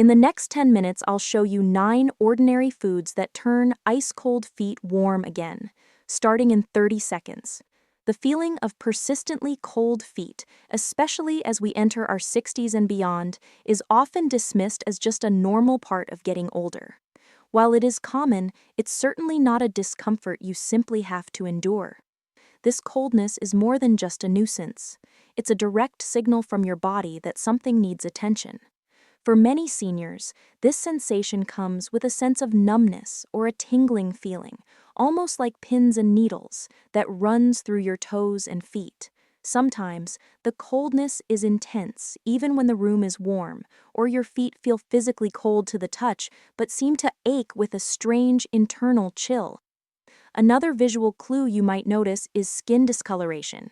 In the next 10 minutes, I'll show you 9 ordinary foods that turn ice-cold feet warm again, starting in 30 seconds. The feeling of persistently cold feet, especially as we enter our 60s and beyond, is often dismissed as just a normal part of getting older. While it is common, it's certainly not a discomfort you simply have to endure. This coldness is more than just a nuisance. It's a direct signal from your body that something needs attention. For many seniors, this sensation comes with a sense of numbness or a tingling feeling, almost like pins and needles, that runs through your toes and feet. Sometimes, the coldness is intense even when the room is warm, or your feet feel physically cold to the touch but seem to ache with a strange internal chill. Another visual clue you might notice is skin discoloration.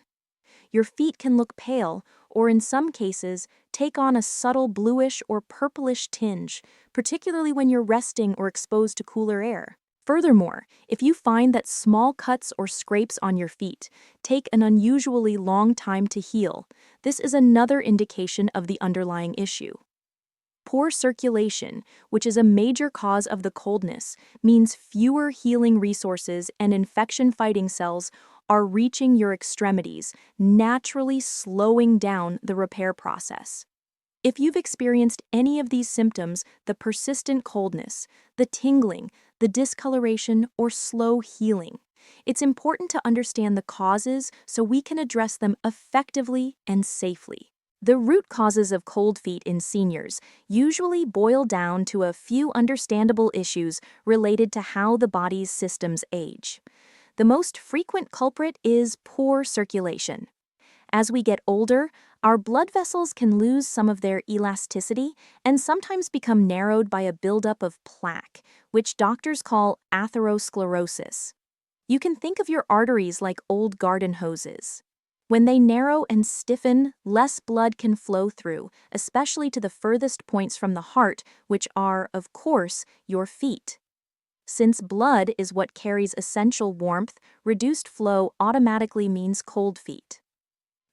Your feet can look pale, or in some cases, take on a subtle bluish or purplish tinge, particularly when you're resting or exposed to cooler air. Furthermore, if you find that small cuts or scrapes on your feet take an unusually long time to heal, this is another indication of the underlying issue. Poor circulation, which is a major cause of the coldness, means fewer healing resources and infection-fighting cells are reaching your extremities, naturally slowing down the repair process. If you've experienced any of these symptoms, the persistent coldness, the tingling, the discoloration, or slow healing, it's important to understand the causes so we can address them effectively and safely. The root causes of cold feet in seniors usually boil down to a few understandable issues related to how the body's systems age. The most frequent culprit is poor circulation. As we get older, our blood vessels can lose some of their elasticity and sometimes become narrowed by a buildup of plaque, which doctors call atherosclerosis. You can think of your arteries like old garden hoses. When they narrow and stiffen, less blood can flow through, especially to the furthest points from the heart, which are, of course, your feet. Since blood is what carries essential warmth, reduced flow automatically means cold feet.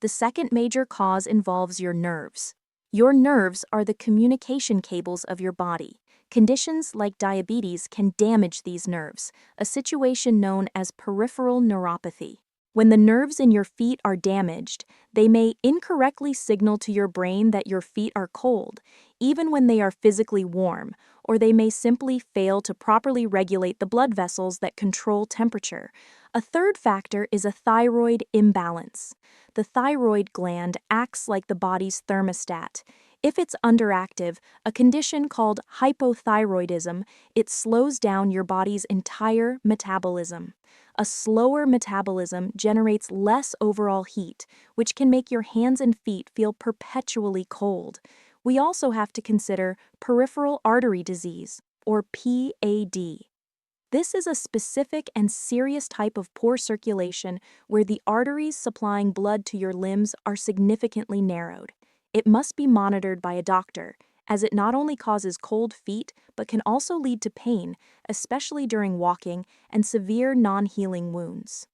The second major cause involves your nerves. Your nerves are the communication cables of your body. Conditions like diabetes can damage these nerves, a situation known as peripheral neuropathy. When the nerves in your feet are damaged, they may incorrectly signal to your brain that your feet are cold, even when they are physically warm, or they may simply fail to properly regulate the blood vessels that control temperature. A third factor is a thyroid imbalance. The thyroid gland acts like the body's thermostat. If it's underactive, a condition called hypothyroidism, it slows down your body's entire metabolism. A slower metabolism generates less overall heat, which can make your hands and feet feel perpetually cold. We also have to consider peripheral artery disease, or PAD. This is a specific and serious type of poor circulation where the arteries supplying blood to your limbs are significantly narrowed. It must be monitored by a doctor, as it not only causes cold feet but can also lead to pain, especially during walking, and severe non-healing wounds.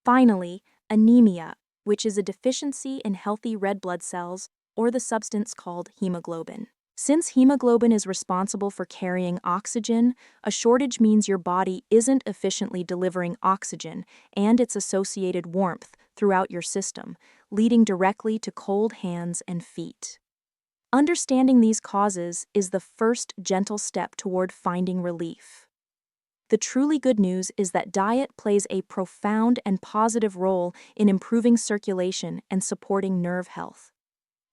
Finally, anemia, which is a deficiency in healthy red blood cells, or the substance called hemoglobin. Since hemoglobin is responsible for carrying oxygen, a shortage means your body isn't efficiently delivering oxygen and its associated warmth throughout your system, leading directly to cold hands and feet. Understanding these causes is the first gentle step toward finding relief. The truly good news is that diet plays a profound and positive role in improving circulation and supporting nerve health.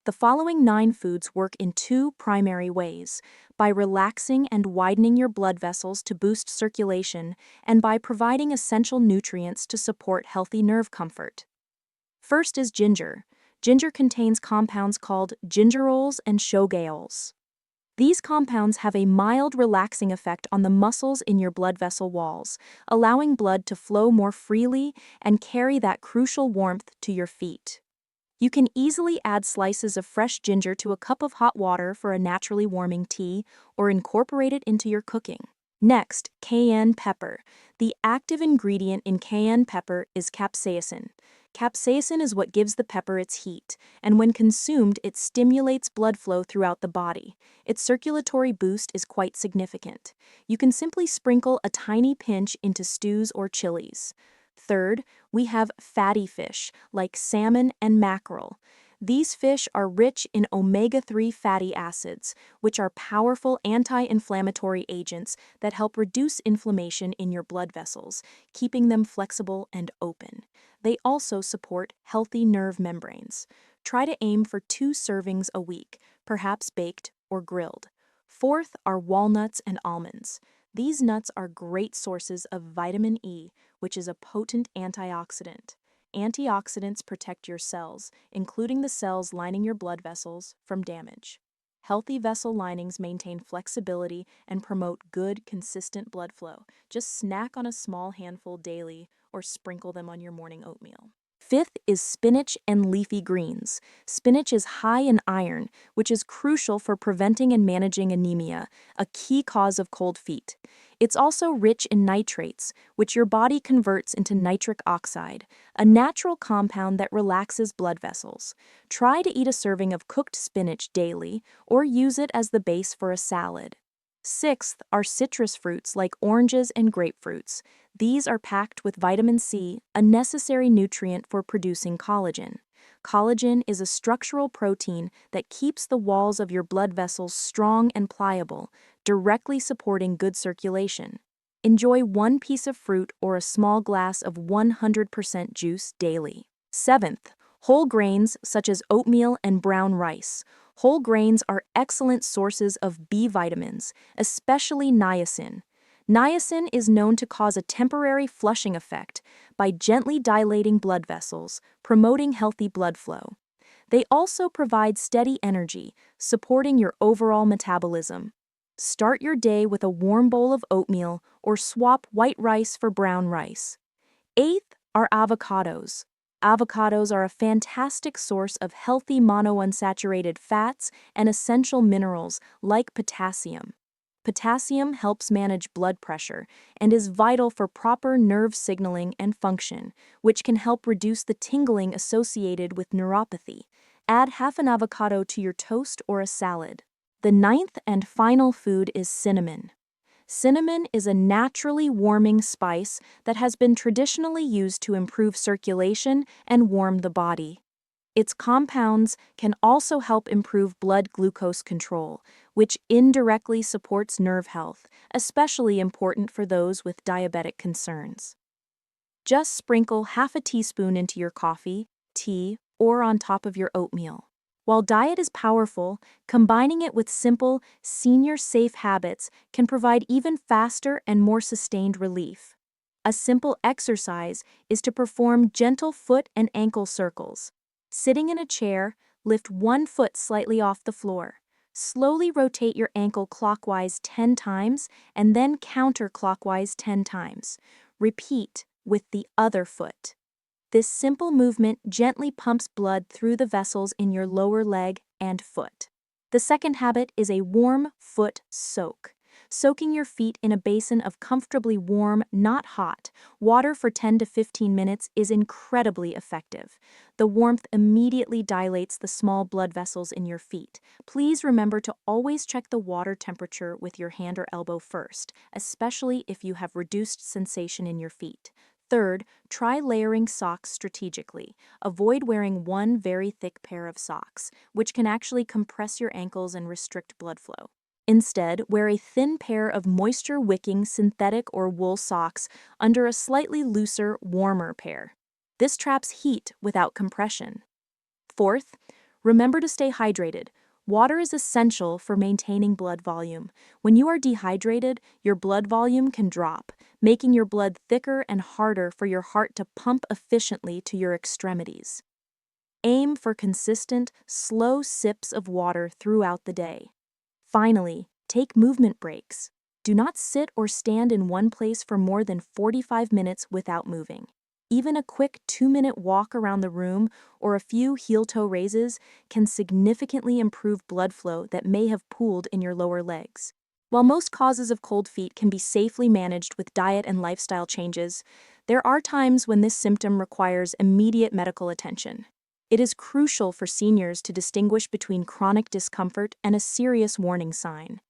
The following 9 foods work in 2 primary ways: by relaxing and widening your blood vessels to boost circulation, and by providing essential nutrients to support healthy nerve comfort. First is ginger. Ginger contains compounds called gingerols and shogaols. These compounds have a mild relaxing effect on the muscles in your blood vessel walls, allowing blood to flow more freely and carry that crucial warmth to your feet. You can easily add slices of fresh ginger to a cup of hot water for a naturally warming tea, or incorporate it into your cooking. Next, cayenne pepper. The active ingredient in cayenne pepper is capsaicin. Capsaicin is what gives the pepper its heat, and when consumed, it stimulates blood flow throughout the body. Its circulatory boost is quite significant. You can simply sprinkle a tiny pinch into stews or chilies. Third, we have fatty fish, like salmon and mackerel. These fish are rich in omega-3 fatty acids, which are powerful anti-inflammatory agents that help reduce inflammation in your blood vessels, keeping them flexible and open. They also support healthy nerve membranes. Try to aim for 2 servings a week, perhaps baked or grilled. Fourth are walnuts and almonds. These nuts are great sources of vitamin E, which is a potent antioxidant. Antioxidants protect your cells, including the cells lining your blood vessels, from damage. Healthy vessel linings maintain flexibility and promote good, consistent blood flow. Just snack on a small handful daily or sprinkle them on your morning oatmeal. Fifth is spinach and leafy greens. Spinach is high in iron, which is crucial for preventing and managing anemia, a key cause of cold feet. It's also rich in nitrates, which your body converts into nitric oxide, a natural compound that relaxes blood vessels. Try to eat a serving of cooked spinach daily or use it as the base for a salad. Sixth are citrus fruits like oranges and grapefruits. These are packed with vitamin C, a necessary nutrient for producing collagen. Collagen is a structural protein that keeps the walls of your blood vessels strong and pliable, directly supporting good circulation. Enjoy 1 piece of fruit or a small glass of 100% juice daily. Seventh, whole grains such as oatmeal and brown rice. Whole grains are excellent sources of B vitamins, especially niacin. Niacin is known to cause a temporary flushing effect by gently dilating blood vessels, promoting healthy blood flow. They also provide steady energy, supporting your overall metabolism. Start your day with a warm bowl of oatmeal or swap white rice for brown rice. Eighth are avocados. Avocados are a fantastic source of healthy monounsaturated fats and essential minerals like potassium. Potassium helps manage blood pressure and is vital for proper nerve signaling and function, which can help reduce the tingling associated with neuropathy. Add half an avocado to your toast or a salad. The ninth and final food is cinnamon. Cinnamon is a naturally warming spice that has been traditionally used to improve circulation and warm the body. Its compounds can also help improve blood glucose control, which indirectly supports nerve health, especially important for those with diabetic concerns. Just sprinkle half a teaspoon into your coffee, tea, or on top of your oatmeal. While diet is powerful, combining it with simple, senior-safe habits can provide even faster and more sustained relief. A simple exercise is to perform gentle foot and ankle circles. Sitting in a chair, lift one foot slightly off the floor. Slowly rotate your ankle clockwise 10 times and then counterclockwise 10 times. Repeat with the other foot. This simple movement gently pumps blood through the vessels in your lower leg and foot. The second habit is a warm foot soak. Soaking your feet in a basin of comfortably warm, not hot, water for 10 to 15 minutes is incredibly effective. The warmth immediately dilates the small blood vessels in your feet. Please remember to always check the water temperature with your hand or elbow first, especially if you have reduced sensation in your feet. Third, try layering socks strategically. Avoid wearing one very thick pair of socks, which can actually compress your ankles and restrict blood flow. Instead, wear a thin pair of moisture-wicking synthetic or wool socks under a slightly looser, warmer pair. This traps heat without compression. Fourth, remember to stay hydrated. Water is essential for maintaining blood volume. When you are dehydrated, your blood volume can drop, making your blood thicker and harder for your heart to pump efficiently to your extremities. Aim for consistent, slow sips of water throughout the day. Finally, take movement breaks. Do not sit or stand in one place for more than 45 minutes without moving. Even a quick 2-minute walk around the room or a few heel-toe raises can significantly improve blood flow that may have pooled in your lower legs. While most causes of cold feet can be safely managed with diet and lifestyle changes, There are times when this symptom requires immediate medical attention. It is crucial for seniors to distinguish between chronic discomfort and a serious warning sign.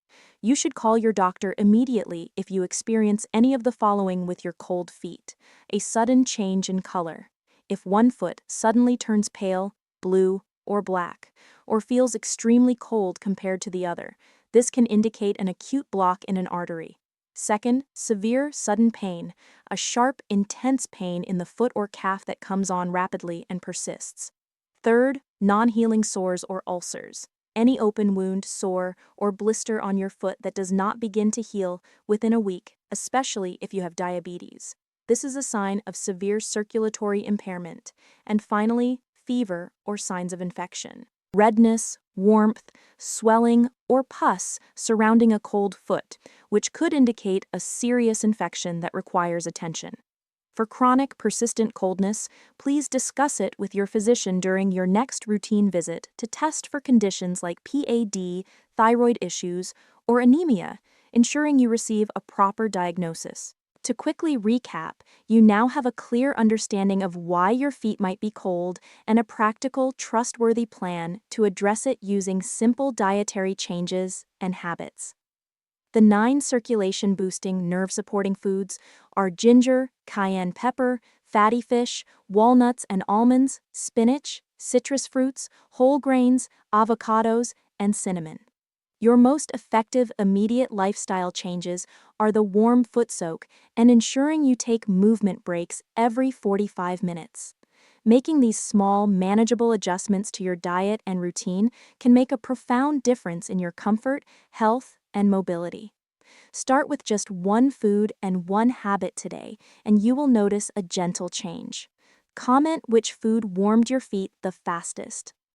You should call your doctor immediately if you experience any of the following with your cold feet: a sudden change in color. If one foot suddenly turns pale, blue, or black, or feels extremely cold compared to the other, this can indicate an acute block in an artery. Second, severe sudden pain, a sharp, intense pain in the foot or calf that comes on rapidly and persists. Third, non-healing sores or ulcers. Any open wound, sore, or blister on your foot that does not begin to heal within a week, especially if you have diabetes. This is a sign of severe circulatory impairment. And finally, fever or signs of infection. Redness, warmth, swelling, or pus surrounding a cold foot, which could indicate a serious infection that requires attention. For chronic, persistent coldness, please discuss it with your physician during your next routine visit to test for conditions like PAD, thyroid issues, or anemia, ensuring you receive a proper diagnosis. To quickly recap, you now have a clear understanding of why your feet might be cold and a practical, trustworthy plan to address it using simple dietary changes and habits. The 9 circulation-boosting, nerve-supporting foods are ginger, cayenne pepper, fatty fish, walnuts and almonds, spinach, citrus fruits, whole grains, avocados, and cinnamon. Your most effective immediate lifestyle changes are the warm foot soak and ensuring you take movement breaks every 45 minutes. Making these small, manageable adjustments to your diet and routine can make a profound difference in your comfort, health, and mobility. Start with just one food and one habit today, and you will notice a gentle change. Comment which food warmed your feet the fastest.